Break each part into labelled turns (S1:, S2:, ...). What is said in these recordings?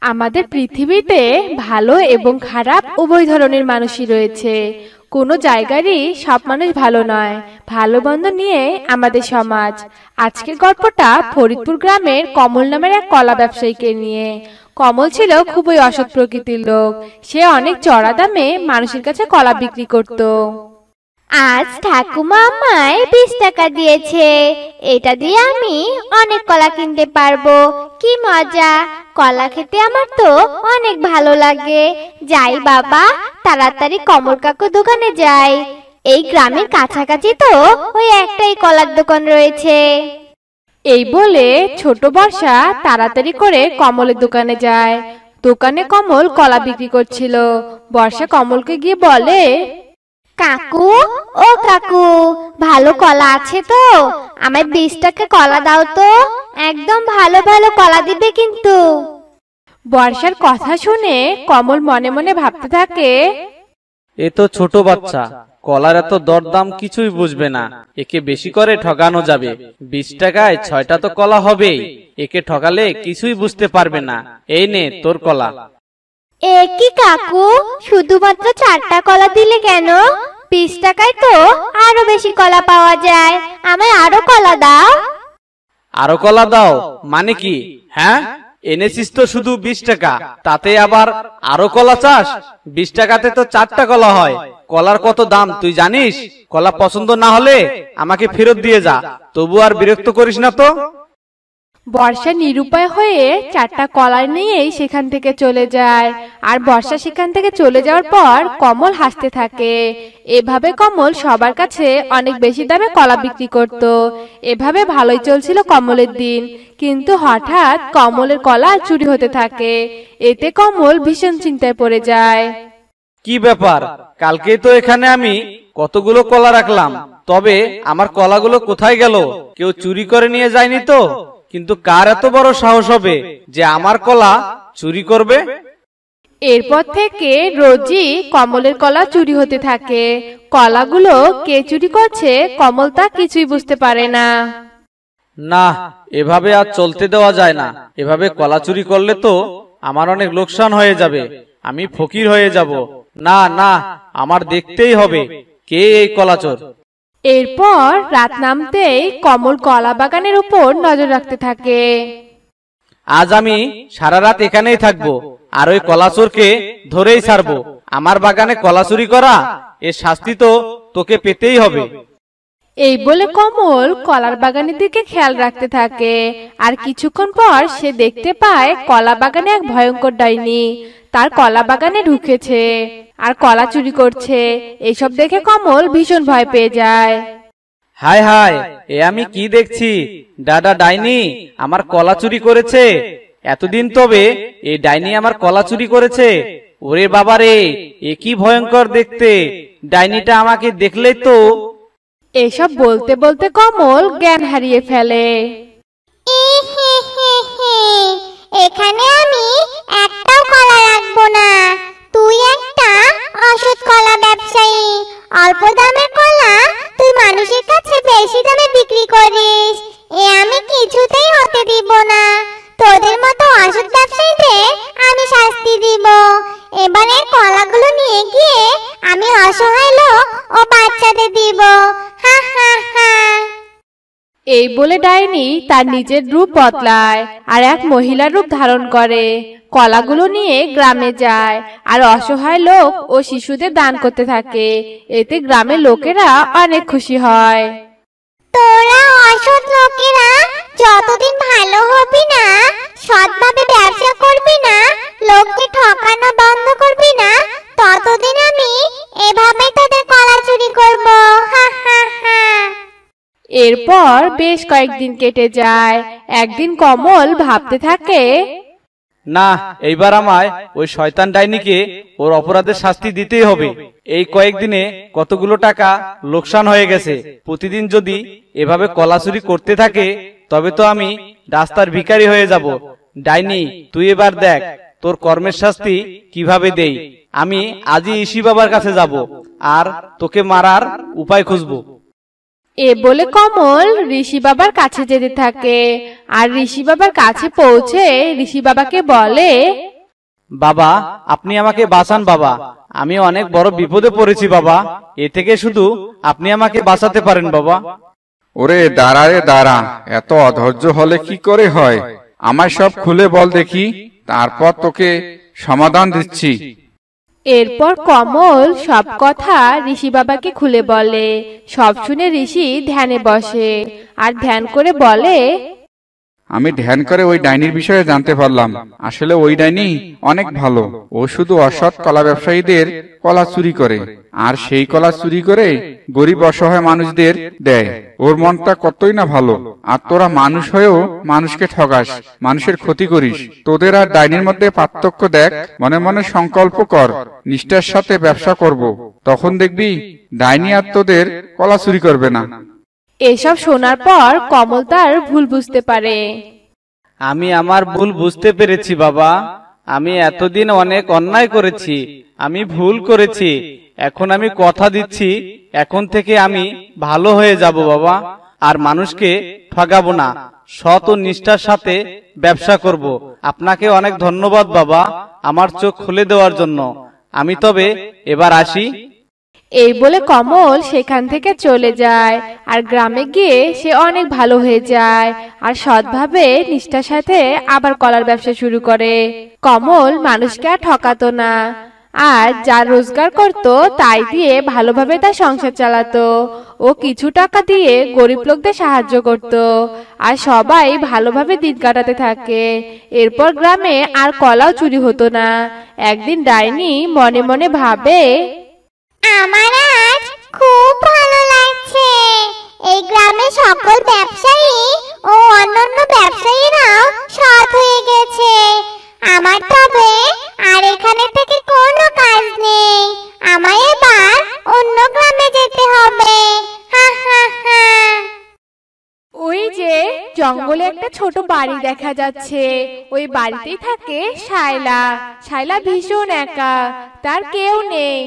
S1: আমাদের পৃথিবীতে ভালো এবং খারাপ উভয় ধরনের মানুষই রয়েছে। কোনো জায়গারই সব মানুষ ভালো নয়। ভালো মন্দ নিয়ে আমাদের সমাজ। আজকের গল্পটা ফরিদপুর গ্রামের কমল নামের এক কলা ব্যবসায়ীকে নিয়ে। কমল ছিল খুবই অসৎ প্রকৃতির লোক। সে অনেক চড়া দামে মানুষের কাছে কলা বিক্রি করত।
S2: আজ ঠাকুমা আমায় 20 টাকা দিয়েছে, এটা দিয়ে আমি অনেক কলা কিনতে পারবো। কি মজা! কলা খেতে আমার তো অনেক ভালো লাগে। যাই বাবা, তাড়াতাড়ি কমল কাকুর দোকানে যাই। এই গ্রামের কাছাকাছি তো ওই একটাই কলার দোকান রয়েছে।
S1: এই বলে ছোট বর্ষা তাড়াতাড়ি করে কমলের দোকানে যায়। দোকানে কমল কলা বিক্রি করছিল। বর্ষা কমলকে গিয়ে বলে,
S2: কাকু, ও কাকু, ভালো কলা আছে তো? আমায় 20 টাকা কলা দাও তো। একদম ভালো ভালো কলা দিবে কিন্তু।
S1: বর্ষার কথা শুনে কমল মনে মনে ভাবতে থাকে,
S3: এ তো ছোট বাচ্চা, কলার এত দরদাম কিছুই বুঝবে না। একে বেশি করে ঠকানো যাবে। 20 টাকায় 6টা তো কলা হবেই। একে ঠকালে কিছুই বুঝতে পারবে না। এই নে তোর কলা।
S2: এ কি কাকু, শুধুমাত্র 4টা কলা দিলে কেন? 20 টাকায় তো আরো বেশি কলা পাওয়া যায়। আমায় আরো কলা দাও।
S3: আরো কলা দাও মানে কি? হ্যাঁ, এনেছিস তো শুধু 20 টাকা, তাতে আবার আরো কলা চাস? 20 টাকাতে তো 4টা কলা হয়। কলার কত দাম তুই জানিস? কলা পছন্দ না হলে আমাকে ফেরত দিয়ে যা। তবু আর বিরক্ত করিস না তো।
S1: বর্ষা নিরুপায় হয়ে 4টা কলা নিয়েই সেখান থেকে চলে যায়। আর বর্ষা সেখান থেকে চলে যাওয়ার পর কমল হাসতে থাকে। এভাবে কমল সবার কাছে অনেক বেশি দামে কলা বিক্রি করত। এভাবে ভালোই চলছিল কমলের দিন। কিন্তু হঠাৎ কমলের কলা চুরি হতে থাকে। এতে কমল ভীষণ চিন্তায় পড়ে যায়।
S3: কি ব্যাপার? কালকেই তো এখানে আমি কতগুলো কলা রাখলাম, তবে আমার কলাগুলো কোথায় গেল? কেউ চুরি করে নিয়ে যায়নি তো? কিন্তু কার এত বড় সাহস হবে যে আমার কলা চুরি করবে?
S1: এরপর থেকে রোজই কমলের কলা চুরি হতে থাকে। কলাগুলো কে চুরি করছে কমল তা কিছুই বুঝতে পারে না।
S3: না, এভাবে আর চলতে দেওয়া যায় না। এভাবে কলা চুরি করলে তো আমার অনেক লোকসান হয়ে যাবে। আমি ফকির হয়ে যাব। না না, আমার দেখতেই হবে কে এই কলা চোর।
S1: এরপর রাত নামতেই কমল কলা বাগানের উপর নজর রাখতে থাকে।
S3: আজ আমি সারা রাত এখানেই থাকবো, আর ওই কলা চোরকে ধরেই ছাড়বো। আমার বাগানে কলা চুরি করা, এর শাস্তি তো তোকে পেতেই হবে।
S1: এই বলে কমল কলার বাগানের দিকে খেয়াল রাখতে থাকে। আর কিছুক্ষণ পর সে দেখতে পায় কলা বাগানে এক ভয়ঙ্কর ডাইনি তার কলা বাগানে ঢুকেছে আর কলা চুরি করছে। এইসব দেখে কমল ভীষণ ভয় পেয়ে যায়।
S3: হায় হায়, এ আমি কি দেখছি? দাদা ডাইনি আমার কলা চুরি করেছে। এতদিন তবে এই ডাইনি আমার কলা চুরি করেছে। ওরে বাবারে, এ কি ভয়ঙ্কর দেখতে! ডাইনিটা আমাকে দেখলেই তো।
S1: এসব বলতে বলতে কমল জ্ঞান হারিয়ে ফেলে।
S2: এখানে আমি একটাও কলা রাখবো না। তুই একটা অসৎ কলা ব্যবসায়ী। অল্প দামের কলা তুই মানুষের কাছে বেশি দামে বিক্রি করিস। এ আমি কিছুতেই হতে দিব না। তোদের মতো অসৎ ব্যবসায়ীদের আমি শাস্তি দিব। এবারে কলাগুলো নিয়ে গিয়ে আমি অসহায় লোক ও বাচ্চাদের দিব। হা হা হা।
S1: এই বলে ডাইনি তার নিজের রূপ বদলায় আর এক মহিলার রূপ ধারণ করে। কলাগুলো নিয়ে গ্রামে যায় আর অসহায় লোক ও শিশুদের দান করতে থাকে। এতে গ্রামের লোকেরা অনেক খুশি হয়।
S2: তোরা অসৎ লোকেরা যতদিন ভালো হবি না, সৎভাবে ব্যবসা করবি না, লোককে ঠকানো বন্ধ করবি না, ততদিন আমি এভাবে তোদের কলা চুরি করব। হা হা হা।
S1: এরপর বেশ কয়েকদিন কেটে যায়। একদিন কমল ভাবতে থাকে,
S3: না, এইবার আমায় ওই শয়তান ডাইনিকে ওর অপরাধের শাস্তি দিতেই হবে। এই কয়েকদিনে কতগুলো টাকা লোকসান হয়ে গেছে। প্রতিদিন যদি এভাবে কলা চুরি করতে থাকে তবে তো আমি রাস্তার ভিখারি হয়ে যাব। ডাইনি, তুই এবার দেখ তোর কর্মের শাস্তি কিভাবে দেই। আমি আজই ইসি বাবার কাছে যাব আর তোকে মারার উপায় খুঁজবো।
S1: এ বলে কমল ঋষি বাবার কাছে যেতে থাকে আর ঋষি বাবার কাছে পৌঁছে ঋষি বাবাকে বলে,
S3: বাবা, আপনি আমাকে বাঁচান বাবা, আমি অনেক বড় বিপদে পড়েছি বাবা, এ থেকে শুধু আপনি আমাকে বাঁচাতে পারেন বাবা।
S4: ওরে দাঁড়া রে দাঁড়া, এত অধৈর্য হলে কি করে হয়? আমায় সব খুলে বল দেখি, তারপর তোকে সমাধান দিচ্ছি।
S1: এরপর কমল সব কথা ঋষি বাবাকে খুলে বলে। সব শুনে ঋষি ধ্যানে বসে আর ধ্যান করে বলে,
S4: আমি ধ্যান করে ওই ডাইনির বিষয়ে জানতে পারলাম। আসলে ওই ডাইনি অনেক ভালো। ও শুধু অসৎ কলা ব্যবসায়ীদের কলা চুরি করে, আর সেই কলা চুরি করে গরিব অসহায় মানুষদের দেয়। ওর মনটা কতই না ভালো। আর তোরা মানুষ হয়েও মানুষকে ঠগাস, মানুষের ক্ষতি করিস। তোদের আর ডাইনির মধ্যে পার্থক্য দেখ, মনে মনে সংকল্প কর নিষ্ঠার সাথে ব্যবসা করব, তখন দেখবি ডাইনি আর তোদের কলা চুরি করবে না।
S1: এসব শোনার পর কমল তার ভুল বুঝতে পারে।
S3: আমি আমার ভুল বুঝতে পেরেছি বাবা, আমি এতদিন অনেক অন্যায় করেছি, আমি ভুল করেছি। এখন আমি কথা দিচ্ছি, এখন থেকে আমি ভালো হয়ে যাব বাবা, আর মানুষকে ঠগাবো না, সৎ ও নিষ্ঠার সাথে ব্যবসা করব। আপনাকে অনেক ধন্যবাদ বাবা, আমার চোখ খুলে দেওয়ার জন্য। আমি তবে এবার আসি।
S1: এই বলে কমল সেখান থেকে চলে যায় আর গ্রামে গিয়ে সে অনেক ভালো হয়ে যায় আর সৎভাবে নিষ্ঠার সাথে আবার কলার ব্যবসা শুরু করে। কমল মানুষকে আর ঠকাতো না, আর যা রোজগার করত তাই দিয়ে ভালোভাবে তার সংসার চালাতো। ও কিছু টাকা দিয়ে গরিব লোকদের সাহায্য করত আর সবাই ভালোভাবে দিন কাটাতে থাকে। এরপর গ্রামে আর কলাও চুরি হতো না। একদিন ডাইনি মনে মনে ভাবে,
S2: আমার আজ খুব ভালো লাগছে। এই গ্রামে সকল ব্যবসায়ী ও অন্যান্য ব্যবসায়ীরাও সৎ হয়ে গেছে। আমার তবে আর এখানে থেকে কোনো কাজ নেই। আমায় এবার অন্য গ্রামে যেতে হবে। হা হা হা।
S1: ওই যে জঙ্গলে একটা ছোট বাড়ি দেখা যাচ্ছে, ওই বাড়িতেই থাকে শায়লা। শায়লা ভীষণ একা, তার কেউ নেই।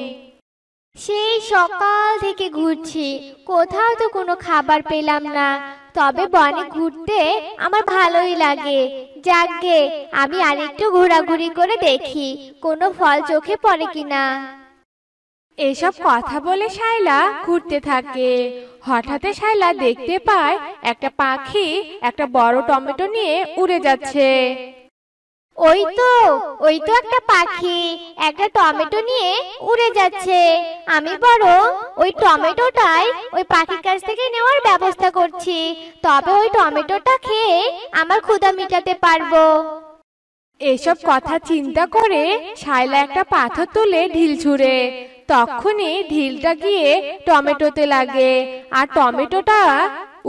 S5: সেই সকাল থেকে ঘুরছি, কোথাও তো কোনো খাবার পেলাম না। তবে বনে ঘুরতে আমার ভালোই লাগে। যাকগে, আমি আরেকটু ঘোরাঘুরি করে দেখি কোনো ফল চোখে পড়ে কিনা।
S1: এসব কথা বলে শায়লা ঘুরতে থাকে। হঠাৎ শায়লা দেখতে পায় একটা পাখি একটা বড় টমেটো নিয়ে উড়ে যাচ্ছে।
S5: ওই তো একটা পাখি একটা টমেটো নিয়ে উড়ে যাচ্ছে। আমি বরং ওই টমেটোটাই ওই পাখির কাছ থেকে নেওয়ার ব্যবস্থা করছি, তবে ওই টমেটোটা খেয়ে আমার ক্ষুধা মিটাতে পারবো।
S1: এসব কথা চিন্তা করে শায়লা একটা পাথর তুলে ঢিল ছুঁড়ে। তখনই ঢিলটা গিয়ে টমেটোতে লাগে আর টমেটোটা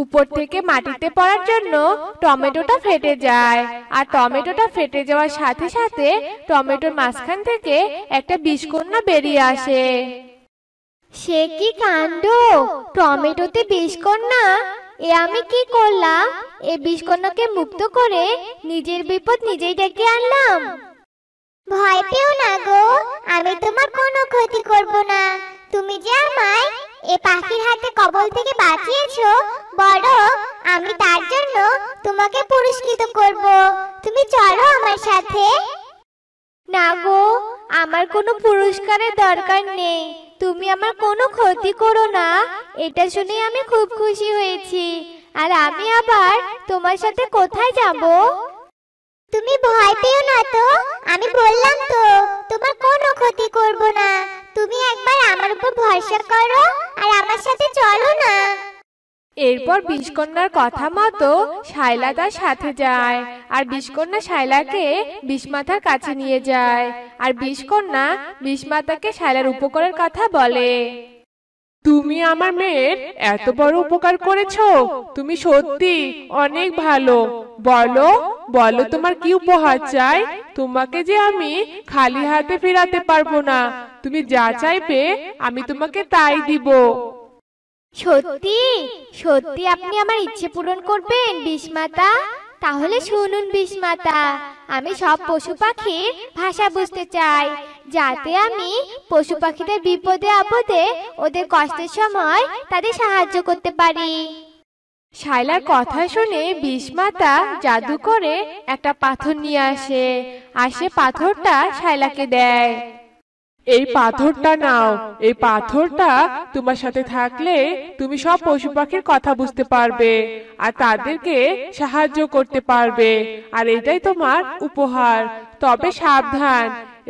S1: উপর থেকে মাটিতে পড়ার জন্য টমেটোটা ফেটে যায়। আর টমেটোটা ফেটে যাওয়ার সাথে সাথে টমেটোর মাঝখান থেকে একটা বিষকন্যা বেরিয়ে আসে।
S5: সে কি কাণ্ড! টমেটোতে বিষকন্যা! এ আমি কি করলাম? এ বিষকন্যাকে মুক্ত করে নিজের বিপদ নিজেই ডেকে আনলাম।
S2: ভয় পেও না গো, আমি তোমার কোনো ক্ষতি করব না। তুমি যে আমায় এ পাখির হাতে কবল থেকে বাঁচিয়েছো, বরং আমি তার জন্য তোমাকে পুরস্কৃত করব। তুমি চলো আমার সাথে।
S5: না গো, আমার কোনো পুরস্কারের দরকার নেই। তুমি আমার কোনো ক্ষতি করো না, এটা শুনে আমি খুব খুশি হয়েছি। আর আমি আবার তোমার সাথে কোথায় যাব?
S2: তুমি ভয় পেও না তো, আমি বললাম তো তোমার কোনো ক্ষতি করব না। তুমি একবার আমার উপর ভরসা করো আর আমার সাথে চলো না।
S1: এরপর বিষকন্যার কথা মতো শায়লা তার সাথে যায় আর বিষকন্যা শায়লাকে বিষমাতার কাছে নিয়ে যায়। আর বিষকন্যা বিষমাতাকে শায়লার উপকারের কথা বলে।
S6: তুমি আমার মেয়ের এত বড় উপকার করেছো, তুমি সত্যি অনেক ভালো। বলো বলো তোমার কি উপহার চাই? তোমাকে যে আমি খালি হাতে ফেরাতে পারবো না, তুমি যা চাইবে আমি তোমাকে তাই দিব।
S5: সত্যি সত্যি আপনি আমার ইচ্ছে পূরণ করবেন বিষমাতা? তাহলে শুনুন বিষমাতা, আমি সব পশু পাখির ভাষা বুঝতে চাই, যাতে আমি পশু পাখিদের বিপদে আপদে ওদের কষ্টের সময় তাদের সাহায্য করতে পারি।
S1: শায়লার কথা শুনে বিষমাতা জাদু করে একটা পাথর নিয়ে আসে আর সে পাথরটা শায়লাকে দেয়।
S6: এই পাথরটা নাও, এই পাথরটা তোমার সাথে থাকলে তুমি সব পশু পাখির কথা বুঝতে পারবে আর তাদেরকে সাহায্য করতে পারবে, আর এটাই তোমার উপহার। তবে সাবধান,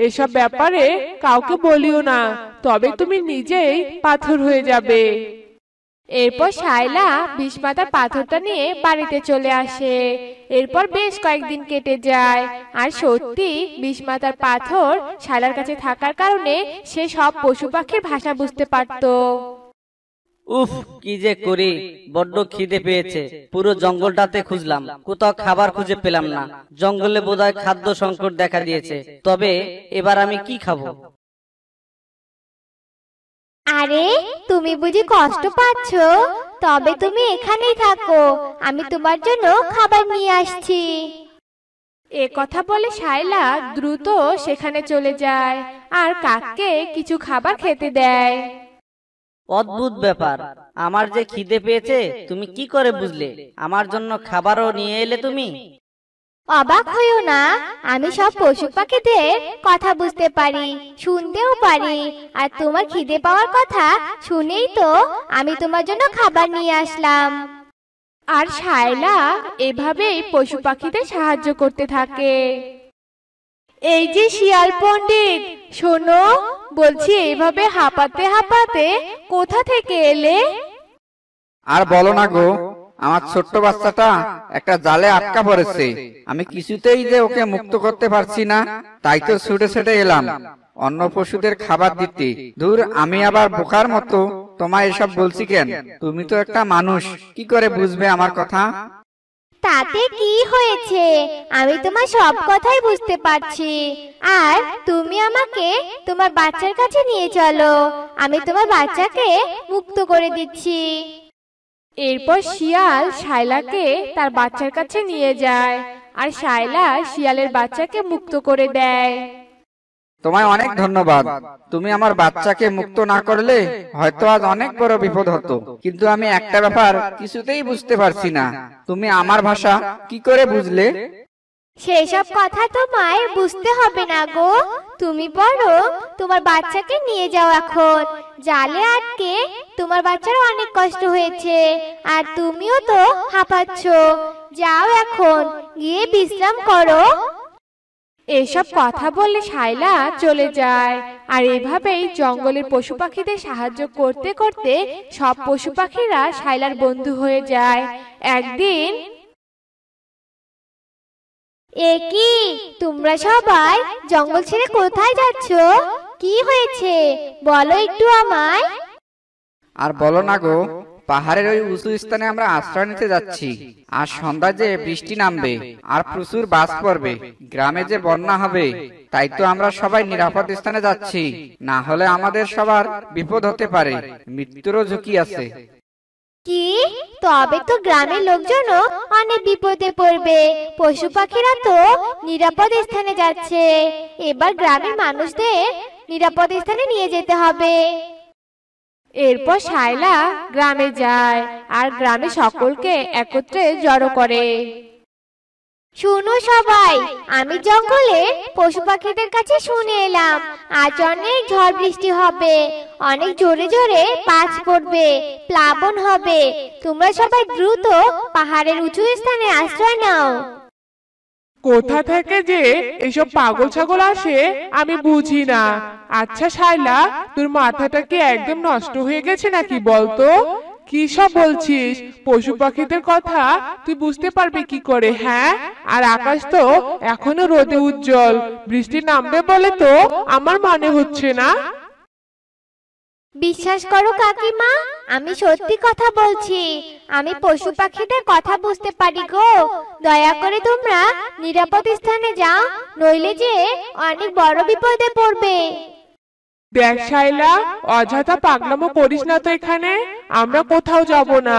S6: এসব ব্যাপারে কাউকে বলিও না, তবে তুমি নিজেই পাথর হয়ে যাবে।
S1: এরপর শায়লা বিষমাতার পাথরটা নিয়ে বাড়িতে চলে আসে। এরপর বেশ কয়েকদিন কেটে যায় আর সত্যি বিষমাতার পাথর শায়লার কাছে থাকার কারণে সে সব পশু পাখির ভাষা বুঝতে পারত।
S7: উফ, কি যে করি, বড্ড খিদে পেয়েছে। পুরো জঙ্গলটাতে খুঁজলাম, কোথাও খাবার খুঁজে পেলাম না। জঙ্গলে বোধহয় খাদ্য সংকট দেখা দিয়েছে। তবে এবার আমি কি খাবো?
S5: আরে তুমি বুঝি কষ্ট পাচ্ছ? তবে তুমি এখানেই থাকো, আমি তোমার জন্য খাবার নিয়ে আসছি।
S1: এ কথা বলে শায়লা দ্রুত সেখানে চলে যায় আর কাককে কিছু খাবার খেতে দেয়।
S7: অদ্ভুত ব্যাপার, আমার যে খিদে পেয়েছে তুমি কি করে বুঝলে? আমার জন্য খাবারও নিয়ে এলে তুমি?
S5: অবাক হইও না, আমি সব পশু পাখিদের কথা বুঝতে পারি, শুনতেও পারি। আর তোমার খিদে পাওয়ার কথা শুনেই তো আমি তোমার জন্য খাবার নিয়ে আসলাম।
S1: আর শায়লা এভাবেই পশু পাখিদের সাহায্য করতে থাকে। এই যে শিয়াল পণ্ডিত, শোনো, বলছি এইভাবে হাঁপাতে হাঁপাতে কোথা থেকে এলে?
S4: আর বলো না গো, আমার ছোট্ট বাচ্চাটা একটা জালে আটকা পড়েছে। আমি কিছুতেই যে ওকে মুক্ত করতে পারছি না, তাই তো ছুটে ছুটে এলাম অন্য পশুদের খাবার দিতে। দূর, আমি আবার বোকার মতো তোমায় এসব বলছি কেন? তুমি তো একটা মানুষ, কি করে বুঝবে আমার কথা?
S5: তাতে কি হয়েছে, আমি তোমার সব কথাই বুঝতে পারছি। আর তুমি আমাকে তোমার বাচ্চার কাছে নিয়ে চলো, আমি তোমার বাচ্চাকে মুক্ত করে দিচ্ছি।
S1: এরপর শিয়াল শায়লাকে তার বাচ্চার কাছে নিয়ে যায় আর শায়লা শিয়ালের বাচ্চাকে মুক্ত করে দেয়।
S4: তোমায় অনেক ধন্যবাদ। তুমি আমার বাচ্চাকে মুক্ত না করলে হয়তো আজ অনেক বড় বিপদ হতো। কিন্তু আমি একটা ব্যাপার কিছুতেই বুঝতে পারছি না, তুমি আমার ভাষা কি করে বুঝলে?
S5: সেসব কথা তোমায় বুঝতে হবে না গো, তুমি বরং তোমার বাচ্চাকে নিয়ে যাও এখন। জালে আটকে তোমার বাচ্চার অনেক কষ্ট হয়েছে আর তুমিও তো হাঁপাচ্ছ। যাও এখন, গিয়ে বিশ্রাম করো।
S1: এসব কথা বলে শায়লা চলে যায় আর এভাবেই জঙ্গলের পশু পাখিদের সাহায্য করতে করতে সব পশু পাখিরা শায়লার বন্ধু হয়ে যায়। একদিন,
S5: এ কি, তোমরা সবাই জঙ্গল ছেড়ে কোথায় যাচ্ছ? কি হয়েছে বলো একটু আমায়।
S4: আর বলো না গো, পাহাড়ের ওই উঁচু স্থানে আমরা আশ্রয় নিতে যাচ্ছি। আর সন্ধ্যায় যে বৃষ্টি নামবে আর প্রচুর বাস পড়বে, গ্রামে যে বন্যা হবে, তাই তো আমরা সবাই নিরাপদ স্থানে যাচ্ছি। না হলে আমাদের সবার বিপদ হতে পারে, মৃত্যুরও ঝুঁকি আছে।
S5: কি, তবে তো গ্রামের লোকজনও অনেক বিপদে পড়বে। পশু পাখিরা তো নিরাপদ স্থানে যাচ্ছে, এবার গ্রামের মানুষদের নিরাপদ স্থানে নিয়ে যেতে হবে।
S1: এরপর শায়লা গ্রামে যায় আর গ্রামে সকলকে একত্রে জড়ো করে।
S5: শুনো সবাই, আমি জঙ্গলে পশু পাখিদের কাছে শুনে এলাম আজ অনেক ঝড় বৃষ্টি হবে, অনেক জোরে জোরে বাজ পড়বে, প্লাবন হবে। তোমরা সবাই দ্রুত পাহাড়ের উঁচু স্থানে আশ্রয় নাও।
S6: কোথা থেকে যে এসব পাগল ছাগল আসে আমি বুঝি না। আচ্ছা শায়লা, তোর মাথাটা কি একদম নষ্ট হয়ে গেছে নাকি বলতো? কি সব বলছিস? পশু পাখিদের কথা তুই বুঝতে পারবি কি করে? হ্যাঁ, আর আকাশ তো এখনো রোদে উজ্জ্বল, বৃষ্টি নামবে বলে তো আমার মনে হচ্ছে না।
S5: বিশ্বাস করো কাকিমা, আমি সত্যি কথা বলছি। আমি পশু পাখিদের কথা বুঝতে পারি গো। দয়া করে তোমরা নিরাপদ স্থানে যাও, নইলে যে অনেক বড় বিপদে পড়বে।
S6: দেখ শায়লা, অযথা পাগলামো করিস না তো এখানে। আমরা কোথাও যাব না।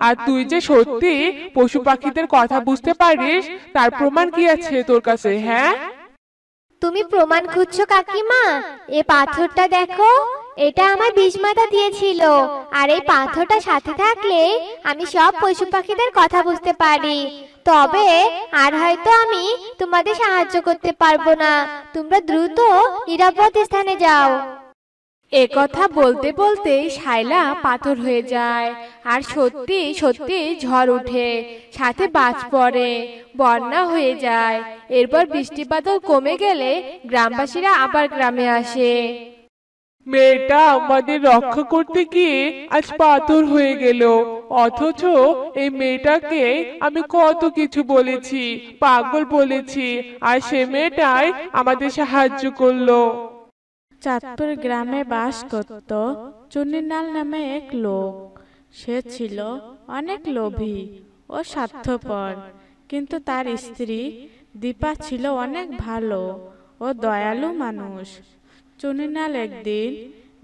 S6: আর তুই যে সত্যি পশু পাখিদের কথা বুঝতে পারিস, তার প্রমাণ কি আছে তোর কাছে? হ্যাঁ,
S5: তুমি প্রমাণ খুঁজছো কাকিমা? এ পাথরটা দেখো, এটা আমার বিষমাতা দিয়েছিল, আর এই পাথরটা সাথে থাকলে আমি সব পশু পাখিদের কথা বুঝতে পারি। তবে আর হয়তো আমি তোমাদের সাহায্য করতে পারবো না। তোমরা দ্রুত নিরাপদ স্থানে যাও।
S1: এ কথা বলতে বলতে শায়লা পাথর হয়ে যায়, আর সত্যি সত্যি ঝড় উঠে, সাথে বাজ পড়ে, বন্যা হয়ে যায়। এরপর বৃষ্টিপাত কমে গেলে গ্রামবাসীরা আবার গ্রামে আসে।
S6: মেয়েটা আমাদের রক্ষা করতে গিয়ে আজ পাথর হয়ে গেল, অথচ এই মেয়েটাকে আমি কত কিছু বলেছি, পাগল বলেছি, আর সে মেয়েটাই আমাদের সাহায্য করলো।
S8: চাঁদপুর গ্রামে বাস করত চুনিলাল নামে এক লোক। সে ছিল অনেক লোভী ও স্বার্থপর, কিন্তু তার স্ত্রী দীপা ছিল অনেক ভালো ও দয়ালু মানুষ। চুনিলাল একদিন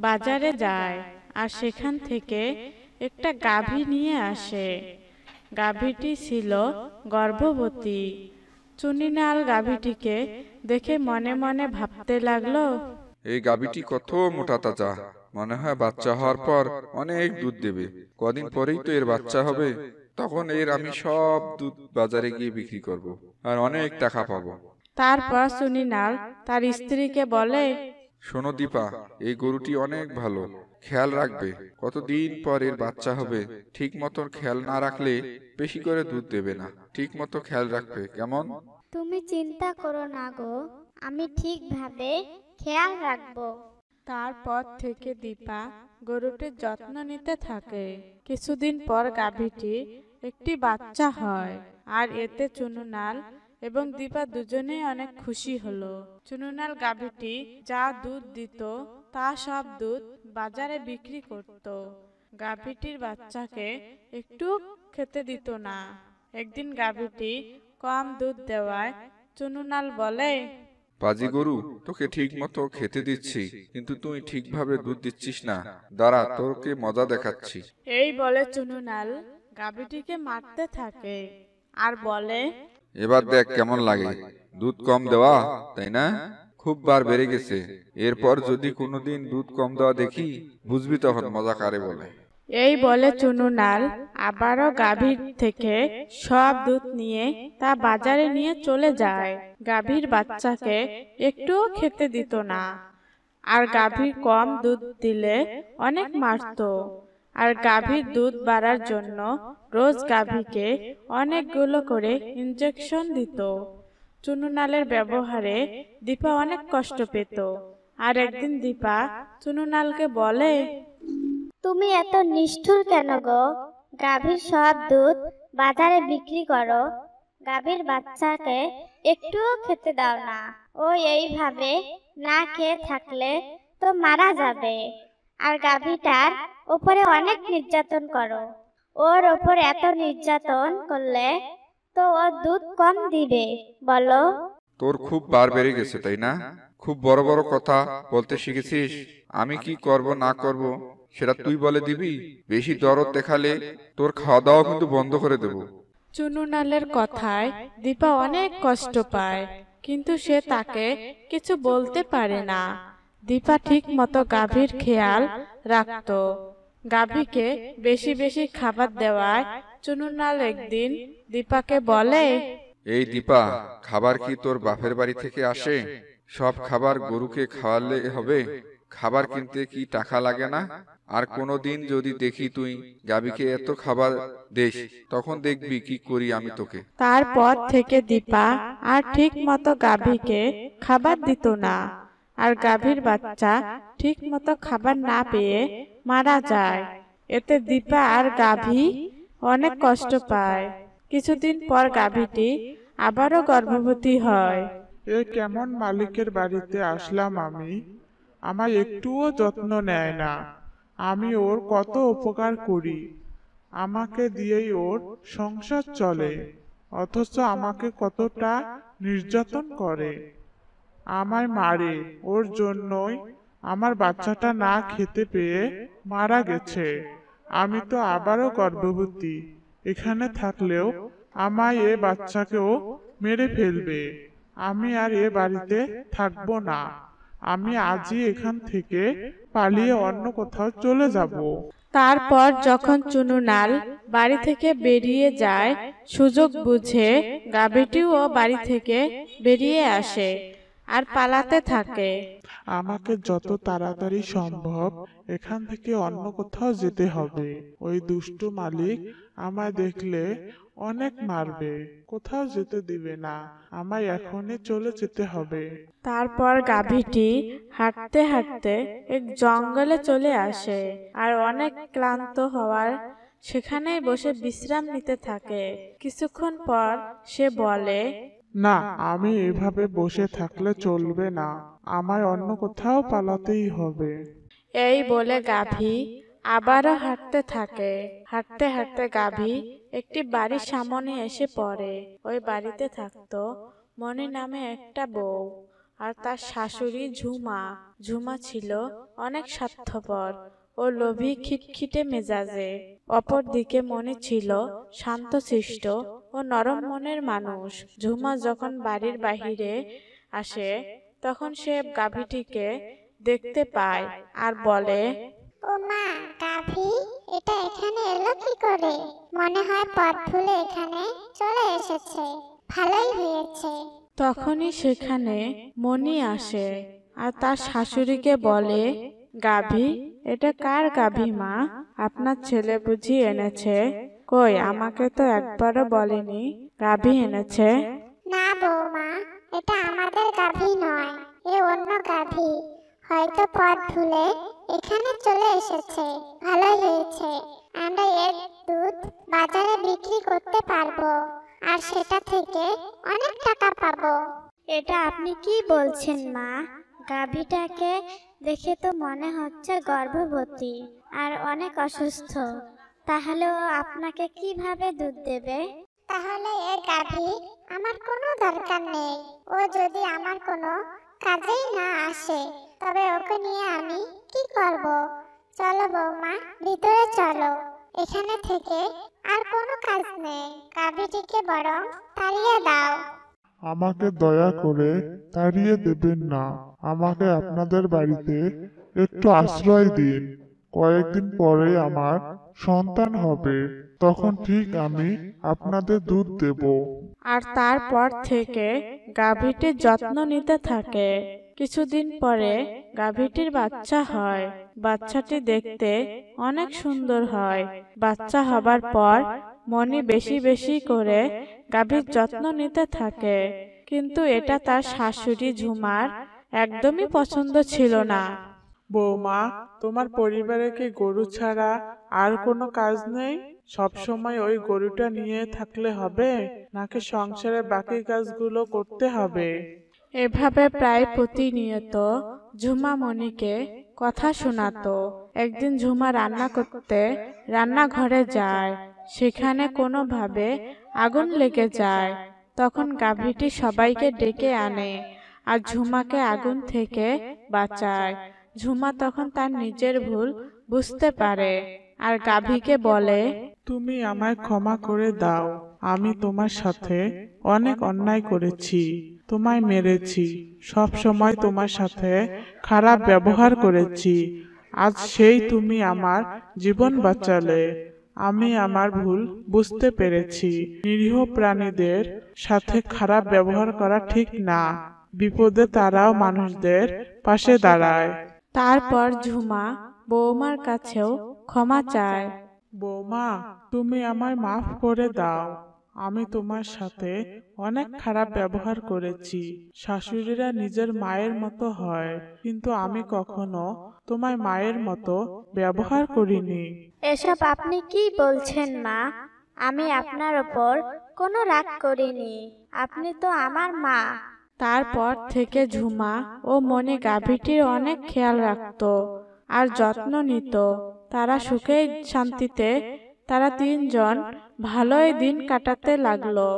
S8: বাজারে যায় আর সেখান থেকে একটা গাভী নিয়ে আসে। গাভীটি ছিল গর্ভবতী। চুনিলাল গাভীটিকে দেখে মনে মনে ভাবতে লাগলো,
S4: এই গাভীটি কত মোটা তাজা, মনে হয় বাচ্চা হওয়ার পর অনেক দুধ দেবে। কদিন পরেই তো এর বাচ্চা হবে, তখন এর আমি সব দুধ বাজারে গিয়ে বিক্রি করব আর অনেক টাকা পাবো।
S8: তারপর চুনিলাল তার স্ত্রীকে বলে,
S4: শোনো দীপা, এই গরুটি অনেক ভালো, খেয়াল রাখবে। কতদিন পর এর বাচ্চা হবে, ঠিক মতো খেয়াল না রাখলে বেশি করে দুধ দেবে না। ঠিক মতো খেয়াল রাখবে, কেমন?
S2: তুমি চিন্তা করো না গো, আমি ঠিকভাবে খেয়াল রাখবো।
S8: তারপর থেকে দীপা গরুটির যত্ন নিতে থাকে। কিছুদিন পর গাভীটি একটি বাচ্চা হয়, আর এতে চুনিলাল এবং দীপা দুজনেই অনেক খুশি হলো। চুনিলাল গাভীটি যা দুধ দিত তা সব দুধ বাজারে বিক্রি করত। গাভীটির বাচ্চাকে একটু খেতে দিত না। একদিন গাভীটি কম দুধ দেওয়ায় চুনিলাল বলে,
S4: পাজি গরু, তোকে ঠিক মতো খেতে দিচ্ছি, কিন্তু তুই ঠিকভাবে দুধ দিচ্ছিস না। দাঁড়া, তোকে মজা দেখাচ্ছি।
S8: এই বলে চুনিলাল গাভীটিকে মারতে থাকে আর বলে,
S4: এবার দেখ কেমন লাগে, দুধ কম দেওয়া, তাই না? খুব বার বেড়ে গেছে। এরপর যদি কোনোদিন দুধ কম দেওয়া দেখি, বুঝবি তখন মজা কারে বলে।
S8: এই বলে চুনিলাল আবারও গাভীর থেকে সব দুধ নিয়ে তা বাজারে নিয়ে চলে যায়। গাভীর বাচ্চাকে একটুও খেতে দিত না, আর গাভীর কম দুধ দিলে অনেক মারত। আর গাভীর দুধ বাড়ার জন্য রোজ গাভীকে অনেকগুলো করে ইনজেকশন দিত। চুনিলালের ব্যবহারে দীপা অনেক কষ্ট পেত। আর একদিন দীপা চুনিলালকে বলে,
S2: তুমি এত নিষ্ঠুর কেন গো? গাভীর সব দুধ বাজারে বিক্রি করো, গাভীর বাচ্চাকে একটুও খেতে দাও না। ও এইভাবে না খেয়ে থাকলে তো মারা যাবে। আর গাভীটার উপরে অনেক নির্যাতন করো। ওর ওপর এত নির্যাতন করলে তো ও দুধ কম দিবে, বলো?
S4: তোর খুব বার বেড়ে গেছে, তাই না? খুব বড় বড় কথা বলতে শিখেছিস। আমি কি করব না করব সেটা তুই বলে দিবি? বেশি দরদ দেখালে তোর খাওয়া দাওয়া কিন্তু বন্ধ করে দেব।
S8: চুনিলালের কথায় দীপা অনেক কষ্ট পায়, কিন্তু সে তাকে কিছু বলতে পারে না। দীপা ঠিক মতো গাভীর খেয়াল রাখত। গাভীকে বেশি বেশি খাবার দেওয়ায় চুনিলাল একদিন দীপাকে বলে,
S4: এই দীপা, খাবার কি তোর বাপের বাড়ি থেকে আসে? সব খাবার গরুকে খাওয়ালে হবে? খাবার কিনতে কি টাকা লাগে না? আর কোনোদিন যদি দেখি তুই গাভীকে এত খাবার দিস, তখন দেখবি কি করি আমি তোকে।
S8: তারপর থেকে দীপা আর ঠিক মতো গাভীকে খাবার দিত না, আর গাভীর বাচ্চা ঠিক মতো খাবার না পেয়ে মারা যায়। এতে দীপা আর গাভী অনেক কষ্ট পায়। কিছুদিন পর গাভীটি আবারও গর্ভবতী হয়।
S9: এ কেমন মালিকের বাড়িতে আসলাম আমি, আমায় একটুও যত্ন নেয় না। আমি ওর কত উপকার করি, আমাকে দিয়েই ওর সংসার চলে, অথচ আমাকে কতটা নির্যাতন করে, আমায় মারে। ওর জন্যই আমার বাচ্চাটা না খেতে পেয়ে মারা গেছে। আমি তো আবারও গর্ভবতী, এখানে থাকলেও আমায় এ বাচ্চাকেও মেরে ফেলবে। আমি আর এ বাড়িতে থাকবো না। আমি আজই এখান থেকে পালিয়ে অন্য কোথাও চলে যাব।
S8: তারপর যখন চুনুনাল বাড়ি থেকে বেরিয়ে যায়, সুযোগ বুঝে গাভীটিও বাড়ি থেকে বেরিয়ে আসে আর পালাতে থাকে।
S9: আমাকে যত তাড়াতাড়ি সম্ভব এখান থেকে অন্য কোথাও যেতে হবে। ওই দুষ্টু মালিক আমায় দেখলে অনেক মারবে, কোথাও যেতে দিবে না। আমায় এখনই চলে যেতে হবে।
S8: তারপর গাভীটি হাঁটতে হাঁটতে এক জঙ্গলে চলে আসে আর অনেক ক্লান্ত হওয়ার সেখানেই বসে বিশ্রাম নিতে থাকে। কিছুক্ষণ পর সে বলে,
S9: না, আমি এভাবে বসে থাকলে চলবে না, আমায় অন্য কোথাও পালাতেই হবে।
S8: এই বলে গাভী আবারও হাঁটতে থাকে। হাঁটতে হাঁটতে গাভী একটি বাড়ির সামনে এসে পড়ে। ওই বাড়িতে থাকতো মনি নামে একটা বউ আর তার শাশুড়ি ঝুমা। ঝুমা ছিল অনেক স্বার্থপর ও লোভী, খিটখিটে মেজাজে। অপরদিকে মনি ছিল শান্তশিষ্ট ও নরম মনের মানুষ। ঝুমা যখন বাড়ির বাহিরে আসে তখন সে গাভীটিকে দেখতে পায় আর বলে,
S2: ও মা, গাভী এটা এখানে এলো কি করে? মনে হয় পথ ভুলে এখানে চলে এসেছে, ভালোই হয়েছে।
S8: তখনই সেখানে মনি আসে আর তার শাশুড়িকে বলে, গাভী এটা কার গাভী মা? আপনার ছেলে বুঝি এনেছে? কই, আমাকে তো একবারও বলেনি গাভী এনেছে।
S2: না বৌমা, এটা আমাদের গাভী নয়, এ অন্য গাভী। হয়তো পথ ভুলে এখানে চলে এসেছে, ভালোই হয়েছে। আমরা এর দুধ বাজারে বিক্রি করতে পারবো আর সেটা থেকে অনেক টাকা পাবো।
S5: এটা আপনি কি বলছেন মা? গাভীটাকে দেখে তো মনে হচ্ছে গর্ভবতী আর অনেক অসুস্থ। তাহলে ও আপনাকে কিভাবে দুধ দেবে?
S2: তাহলে এর গাভী আমার কোনো দরকার নেই। ও যদি আমার কোনো কাজেই না আসে তবে ওকে নিয়ে আমি কি করব? চলো বৌমা, ভিতরে চলো। এখানে থেকে আর কোনো কাজ নেই, গাভীটিকে বরং তাড়িয়ে দাও।
S9: আমাকে দয়া করে তাড়িয়ে দেবেন না, আমাকে আপনাদের বাড়িতে একটু আশ্রয় দিন। কয়েকদিন পরে আমার সন্তান হবে, তখন ঠিক আমি আপনাদের দুধ দেব।
S8: আর তারপর থেকে গাভীটির যত্ন নিতে থাকে। কিছুদিন পরে গাভীটির বাচ্চা হয়। বাচ্চাটি দেখতে অনেক সুন্দর হয়। বাচ্চা হবার পর মনি বেশি বেশি করে গাভীর যত্ন নিতে থাকে, কিন্তু এটা তার শাশুড়ি ঝুমার একদমই পছন্দ ছিল না।
S9: বৌমা, তোমার পরিবারে কি গরু ছাড়া আর কোনো কাজ নেই? সব সময় ওই গরুটা নিয়ে থাকলে হবে, নাকি সংসারের বাকি কাজগুলো করতে হবে?
S8: এভাবে প্রায় প্রতিনিয়ত ঝুমা মনিকে কথা শোনাতো। একদিন ঝুমা রান্না করতে রান্নাঘরে যায়, সেখানে কোনোভাবে আগুন লেগে যায়। তখন গাভীটি সবাইকে ডেকে আনে আর ঝুমাকে আগুন থেকে বাঁচায়। ঝুমা তখন তার নিজের ভুল বুঝতে পারে আর গাভীকে বলে,
S9: তুমি আমায় ক্ষমা করে দাও, আমি তোমার সাথে অনেক অন্যায় করেছি, তোমায় মেরেছি, সব সময় তোমার সাথে খারাপ ব্যবহার করেছি। আজ সেই তুমি আমার জীবন বাঁচালে। আমি আমার ভুল বুঝতে পেরেছি। নিরীহ প্রাণীদের সাথে খারাপ ব্যবহার করা ঠিক না। বিপদে তারাও মানুষদের পাশে দাঁড়ায়।
S8: তারপর ঝুমা বৌমার কাছেও ক্ষমা চায়।
S9: বৌমা, তুমি আমায় মাফ করে দাও। আমি তোমার সাথে অনেক খারাপ ব্যবহার করেছি। শাশুড়িরা নিজের মায়ের মতো হয়, কিন্তু আমি কখনো তোমায় মায়ের মতো ব্যবহার করিনি।
S5: এসব আপনি কি বলছেন মা? আমি আপনার ওপর কোনো রাগ করিনি, আপনি তো আমার মা।
S8: তারপর থেকে ঝুমা ও মনি গাভীটির অনেক খেয়াল রাখতো আর যত্ন নিত। তারা সুখে শান্তিতে তারা তিনজন ভালোই দিন কাটাতে লাগলো।